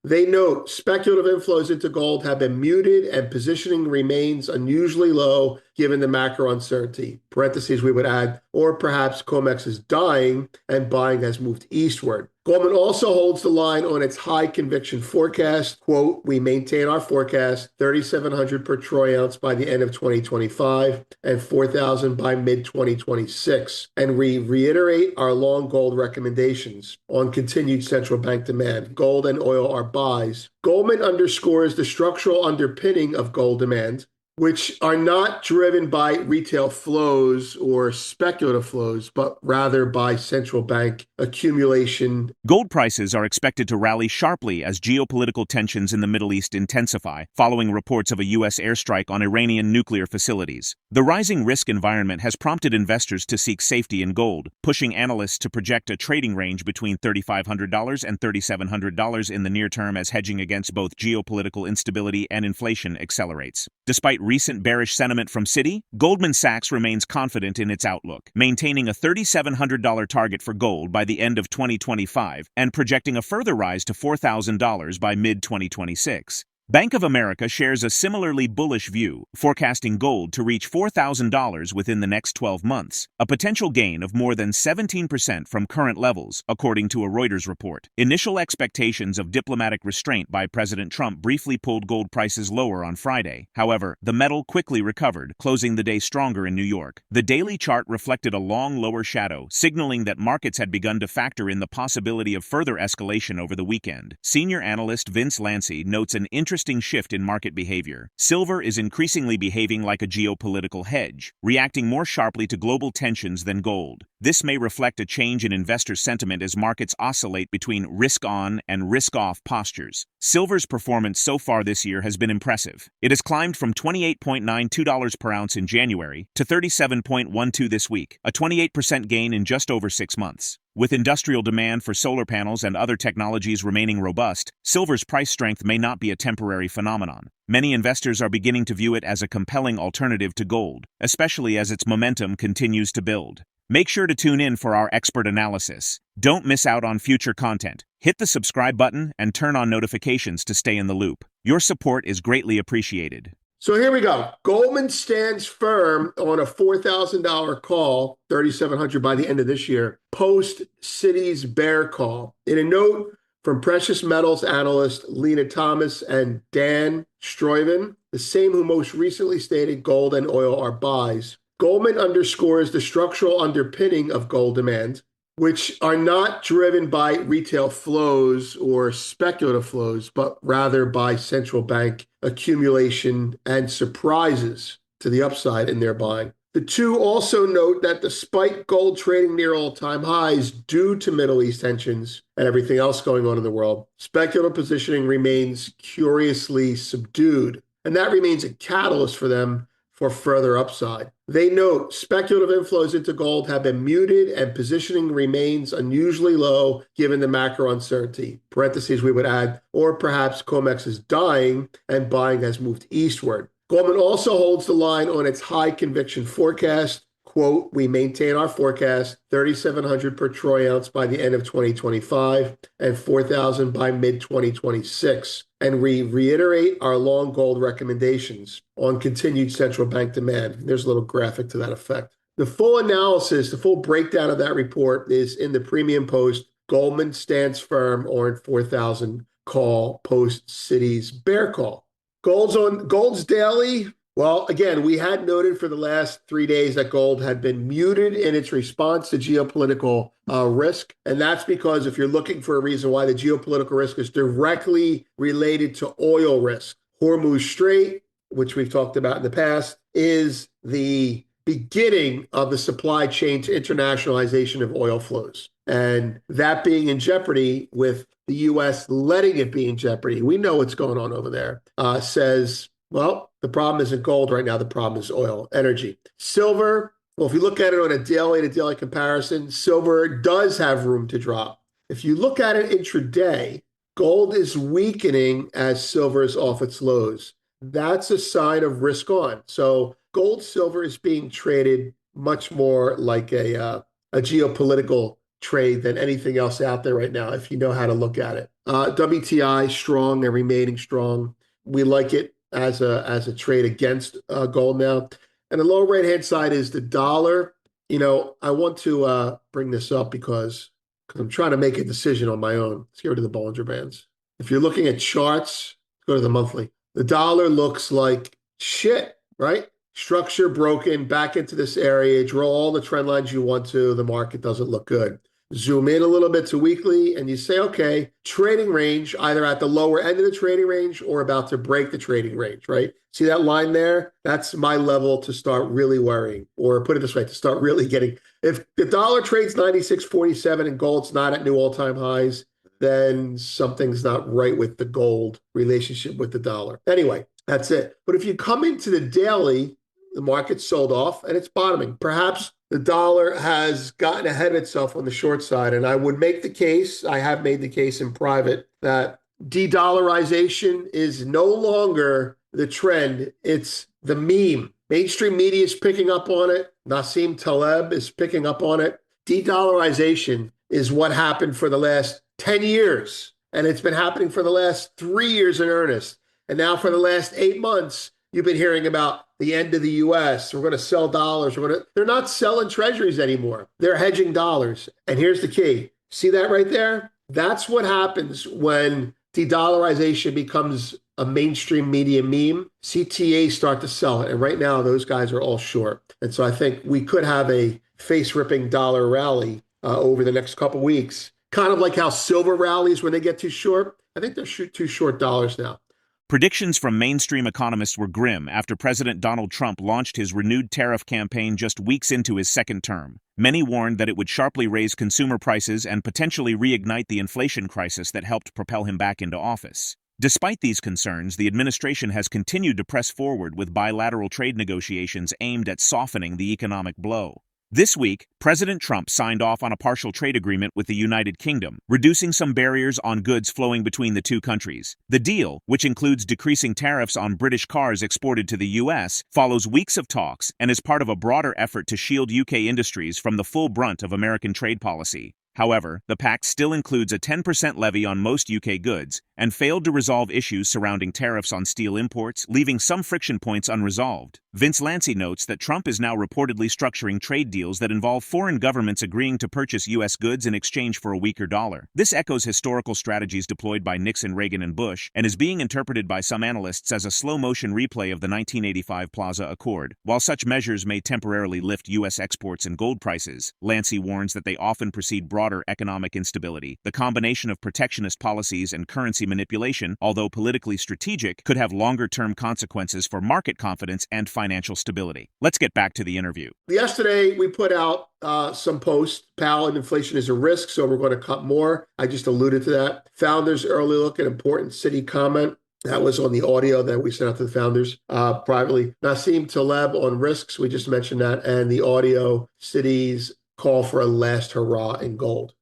They note speculative inflows into gold have been muted and positioning remains unusually low given the macro uncertainty. Parentheses, we would add, or perhaps COMEX is dying and buying has moved eastward. Goldman also holds the line on its high conviction forecast. Quote, we maintain our forecast 3,700 per troy ounce by the end of 2025 and 4,000 by mid 2026. And we reiterate our long gold recommendations on continued central bank demand. Gold and oil are buys. Goldman underscores the structural underpinning of gold demand, which are not driven by retail flows or speculative flows, but rather by central bank accumulation. Gold prices are expected to rally sharply as geopolitical tensions in the Middle East intensify, following reports of a U.S. airstrike on Iranian nuclear facilities. The rising risk environment has prompted investors to seek safety in gold, pushing analysts to project a trading range between $3,500 and $3,700 in the near term as hedging against both geopolitical instability and inflation accelerates. Despite recent bearish sentiment from Citi, Goldman Sachs remains confident in its outlook, maintaining a $3,700 target for gold by the end of 2025 and projecting a further rise to $4,000 by mid-2026. Bank of America shares a similarly bullish view, forecasting gold to reach $4,000 within the next 12 months, a potential gain of more than 17% from current levels, according to a Reuters report. Initial expectations of diplomatic restraint by President Trump briefly pulled gold prices lower on Friday. However, the metal quickly recovered, closing the day stronger in New York. The daily chart reflected a long lower shadow, signaling that markets had begun to factor in the possibility of further escalation over the weekend. Senior analyst VinceLanci notes an interesting shift in market behavior. Silver is increasingly behaving like a geopolitical hedge, reacting more sharply to global tensions than gold. This may reflect a change in investor sentiment as markets oscillate between risk-on and risk-off postures. Silver's performance so far this year has been impressive. It has climbed from $28.92 per ounce in January to $37.12 this week, a 28% gain in just over 6 months. With industrial demand for solar panels and other technologies remaining robust, silver's price strength may not be a temporary phenomenon. Many investors are beginning to view it as a compelling alternative to gold, especially as its momentum continues to build. Make sure to tune in for our expert analysis. Don't miss out on future content. Hit the subscribe button and turn on notifications to stay in the loop. Your support is greatly appreciated. So here we go. Goldman stands firm on a $4,000 call, 3,700 by the end of this year, post Citi's bear call. In a note from precious metals analyst Lena Thomas and Dan Stroyven, the same who most recently stated gold and oil are buys, Goldman underscores the structural underpinning of gold demand, which are not driven by retail flows or speculative flows, but rather by central bank accumulation and surprises to the upside in their buying. The two also note that despite gold trading near all-time highs due to Middle East tensions and everything else going on in the world, speculative positioning remains curiously subdued, and that remains a catalyst for them for further upside. They note speculative inflows into gold have been muted and positioning remains unusually low given the macro uncertainty. Parentheses, we would add, or perhaps COMEX is dying and buying has moved eastward. Goldman also holds the line on its high conviction forecast. Quote, we maintain our forecast 3,700 per troy ounce by the end of 2025 and 4,000 by mid 2026. And we reiterate our long gold recommendations on continued central bank demand. There's a little graphic to that effect. The full analysis, the full breakdown of that report is in the premium post. Goldman stands firm on 4,000 call post Citi's bear call. Gold's daily. Well, again, we had noted for the last 3 days that gold had been muted in its response to geopolitical risk. And that's because if you're looking for a reason why the geopolitical risk is directly related to oil risk, Hormuz Strait, which we've talked about in the past, is the beginning of the supply chain to internationalization of oil flows. And that being in jeopardy with the U.S. letting it be in jeopardy, we know what's going on over there, says, well, the problem isn't gold right now. The problem is oil, energy. Silver, well, if you look at it on a daily-to-daily comparison, silver does have room to drop. If you look at it intraday, gold is weakening as silver is off its lows. That's a sign of risk on. So gold, silver is being traded much more like a geopolitical trade than anything else out there right now, if you know how to look at it. WTI strong and remaining strong. We like it as a trade against gold now. And the lower right-hand side is the dollar. I want to bring this up because I'm trying to make a decision on my own. Let's get rid of the Bollinger Bands. If you're looking at charts, go to the monthly. The dollar looks like shit, right? Structure broken, back into this area, draw all the trend lines you want to. The market doesn't look good. Zoom in a little bit to weekly, and you say, okay, trading range, either at the lower end of the trading range or about to break the trading range, right? See that line there? That's my level to start really worrying, or put it this way, to start really getting, if the dollar trades 96.47 and gold's not at new all-time highs, then something's not right with the gold relationship with the dollar. Anyway, that's it. But if you come into the daily, the market's sold off and it's bottoming. Perhaps the dollar has gotten ahead of itself on the short side. And I would make the case, I have made the case in private, that de-dollarization is no longer the trend. It's the meme. Mainstream media is picking up on it. Nassim Taleb is picking up on it. De-dollarization is what happened for the last 10 years. And it's been happening for the last 3 years in earnest. And now for the last 8 months, you've been hearing about the end of the U.S. We're going to sell dollars. They're not selling treasuries anymore. They're hedging dollars. And here's the key. See that right there? That's what happens when de-dollarization becomes a mainstream media meme. CTAs start to sell it. And right now, those guys are all short. And so I think we could have a face-ripping dollar rally over the next couple weeks. Kind of like how silver rallies when they get too short. I think they're too short dollars now. Predictions from mainstream economists were grim after President Donald Trump launched his renewed tariff campaign just weeks into his second term. Many warned that it would sharply raise consumer prices and potentially reignite the inflation crisis that helped propel him back into office. Despite these concerns, the administration has continued to press forward with bilateral trade negotiations aimed at softening the economic blow. This week, President Trump signed off on a partial trade agreement with the United Kingdom, reducing some barriers on goods flowing between the two countries. The deal, which includes decreasing tariffs on British cars exported to the U.S., follows weeks of talks and is part of a broader effort to shield UK industries from the full brunt of American trade policy. However, the pact still includes a 10% levy on most UK goods and failed to resolve issues surrounding tariffs on steel imports, leaving some friction points unresolved. VinceLanci notes that Trump is now reportedly structuring trade deals that involve foreign governments agreeing to purchase U.S. goods in exchange for a weaker dollar. This echoes historical strategies deployed by Nixon, Reagan, and Bush, and is being interpreted by some analysts as a slow-motion replay of the 1985 Plaza Accord. While such measures may temporarily lift U.S. exports and gold prices, Lanci warns that they often precede broader economic instability. The combination of protectionist policies and currency manipulation, although politically strategic, could have longer-term consequences for market confidence and financial stability. Let's get back to the interview. Yesterday, we put out some posts. Powell and inflation is a risk, so we're going to cut more. I just alluded to that. Founders early look at important Citi comment. That was on the audio that we sent out to the founders privately. Nassim Taleb on risks, we just mentioned that, and the audio, Citi's call for a last hurrah in gold.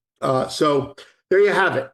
So there you have it.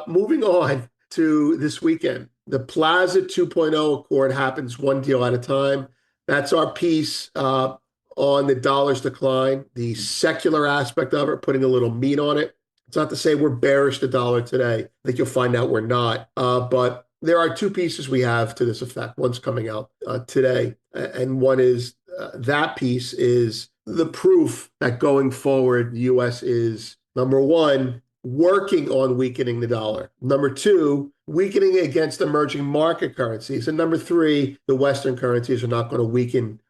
Moving on to this weekend. The Plaza 2.0 Accord happens one deal at a time. That's our piece on the dollar's decline, the secular aspect of it, putting a little meat on it. It's not to say we're bearish the dollar today. I think you'll find out we're not. But there are two pieces we have to this effect. One's coming out today, and one is that piece is the proof that going forward, the U.S. is, number one, working on weakening the dollar. Number two, weakening against emerging market currencies. And number three, the Western currencies are not going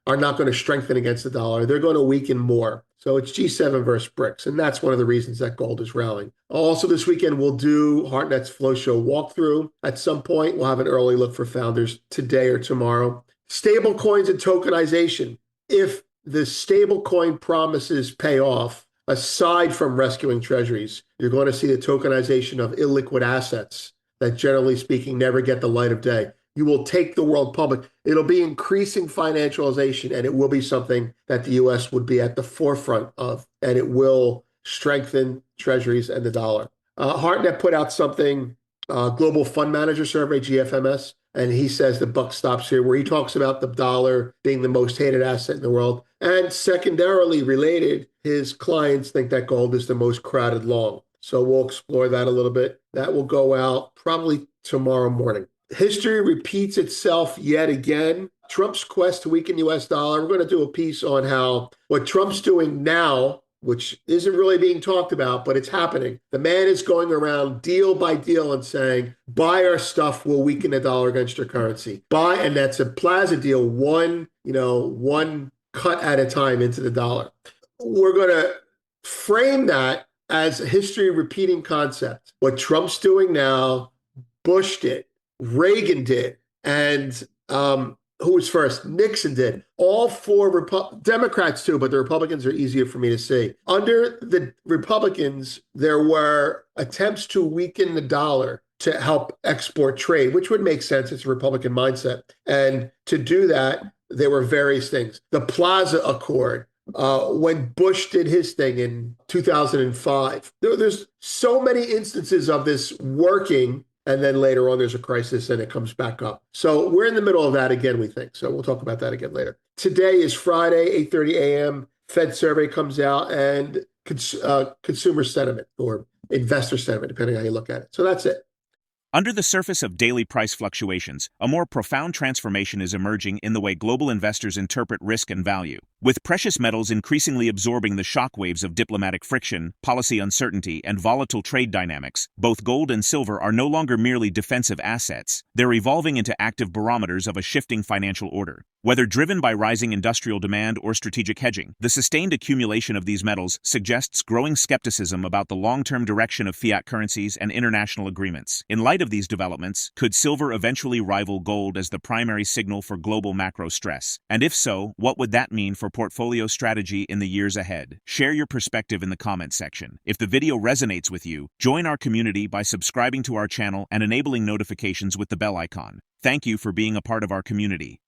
to strengthen against the dollar. They're going to weaken more. So it's G7 versus BRICS. And that's one of the reasons that gold is rallying. Also this weekend, we'll do Hartnett's Flow Show walkthrough. At some point, we'll have an early look for founders today or tomorrow. Stable coins and tokenization. If the stablecoin promises pay off, aside from rescuing treasuries, you're going to see the tokenization of illiquid assets that, generally speaking, never get the light of day. You will take the world public. It'll be increasing financialization, and it will be something that the U.S. would be at the forefront of, and it will strengthen treasuries and the dollar. Hartnett put out something, Global Fund Manager Survey, GFMS, and he says the buck stops here, where he talks about the dollar being the most hated asset in the world. And secondarily related, his clients think that gold is the most crowded long. So we'll explore that a little bit. That will go out probably tomorrow morning. History repeats itself yet again. Trump's quest to weaken US dollar. We're going to do a piece on how what Trump's doing now, which isn't really being talked about, but it's happening. The man is going around deal by deal and saying, buy our stuff, we'll weaken the dollar against your currency. Buy, and that's a plaza deal, one cut at a time into the dollar. We're going to frame that as a history repeating concept. What Trump's doing now, Bush did, Reagan did, and who was first? Nixon did. All four Democrats too, but the Republicans are easier for me to see. Under the Republicans, there were attempts to weaken the dollar to help export trade, which would make sense. It's a Republican mindset. And to do that, there were various things. The Plaza Accord, when Bush did his thing in 2005. There's so many instances of this working, and then later on there's a crisis and it comes back up. So we're in the middle of that again, we think. So we'll talk about that again later. Today is Friday, 8:30 a.m. Fed survey comes out, and consumer sentiment or investor sentiment, depending on how you look at it. So that's it. Under the surface of daily price fluctuations, a more profound transformation is emerging in the way global investors interpret risk and value. With precious metals increasingly absorbing the shockwaves of diplomatic friction, policy uncertainty, and volatile trade dynamics, both gold and silver are no longer merely defensive assets. They're evolving into active barometers of a shifting financial order. Whether driven by rising industrial demand or strategic hedging, the sustained accumulation of these metals suggests growing skepticism about the long-term direction of fiat currencies and international agreements. In light of these developments, could silver eventually rival gold as the primary signal for global macro stress? And if so, what would that mean for portfolio strategy in the years ahead? Share your perspective in the comments section. If the video resonates with you, join our community by subscribing to our channel and enabling notifications with the bell icon. Thank you for being a part of our community.